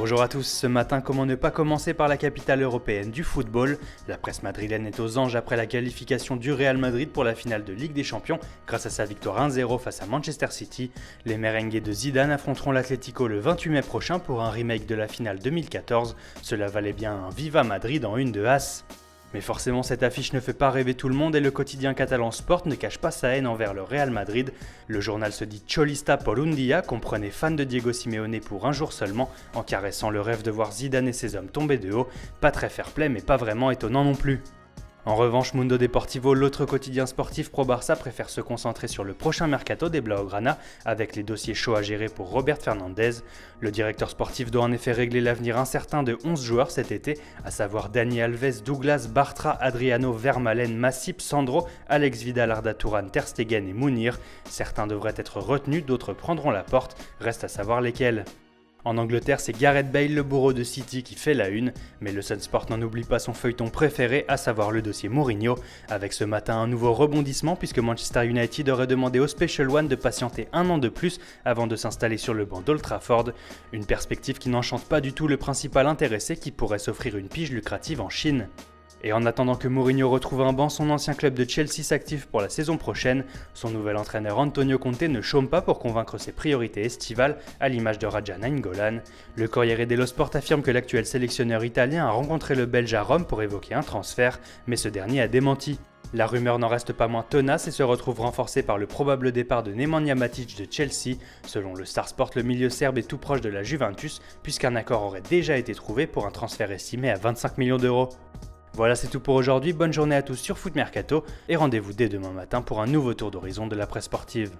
Bonjour à tous, ce matin, comment ne pas commencer par la capitale européenne du football? La presse madrilène est aux anges après la qualification du Real Madrid pour la finale de Ligue des Champions grâce à sa victoire 1-0 face à Manchester City. Les merengues de Zidane affronteront l'Atlético le 28 mai prochain pour un remake de la finale 2014. Cela valait bien un Viva Madrid en une de As. Mais forcément cette affiche ne fait pas rêver tout le monde et le quotidien catalan Sport ne cache pas sa haine envers le Real Madrid. Le journal se dit Cholista por un día, comprenez fan de Diego Simeone pour un jour seulement, en caressant le rêve de voir Zidane et ses hommes tomber de haut. Pas très fair-play mais pas vraiment étonnant non plus. En revanche, Mundo Deportivo, l'autre quotidien sportif pro-Barça, préfère se concentrer sur le prochain mercato des Blaugrana, avec les dossiers chauds à gérer pour Robert Fernandez. Le directeur sportif doit en effet régler l'avenir incertain de 11 joueurs cet été, à savoir Dani Alves, Douglas, Bartra, Adriano, Vermaelen, Masip, Sandro, Alex Vidal, Arda Turan, Ter Stegen et Mounir. Certains devraient être retenus, d'autres prendront la porte, reste à savoir lesquels. En Angleterre, c'est Gareth Bale, le bourreau de City, qui fait la une, mais le Sun Sport n'en oublie pas son feuilleton préféré, à savoir le dossier Mourinho, avec ce matin un nouveau rebondissement puisque Manchester United aurait demandé au Special One de patienter un an de plus avant de s'installer sur le banc d'Old Trafford, une perspective qui n'enchante pas du tout le principal intéressé qui pourrait s'offrir une pige lucrative en Chine. Et en attendant que Mourinho retrouve un banc, son ancien club de Chelsea s'active pour la saison prochaine. Son nouvel entraîneur Antonio Conte ne chôme pas pour convaincre ses priorités estivales, à l'image de Raja Nainggolan. Le Corriere dello Sport affirme que l'actuel sélectionneur italien a rencontré le Belge à Rome pour évoquer un transfert, mais ce dernier a démenti. La rumeur n'en reste pas moins tenace et se retrouve renforcée par le probable départ de Nemanja Matic de Chelsea. Selon le Star Sport, le milieu serbe est tout proche de la Juventus, puisqu'un accord aurait déjà été trouvé pour un transfert estimé à 25 millions d'euros. Voilà, c'est tout pour aujourd'hui, bonne journée à tous sur Foot Mercato et rendez-vous dès demain matin pour un nouveau tour d'horizon de la presse sportive.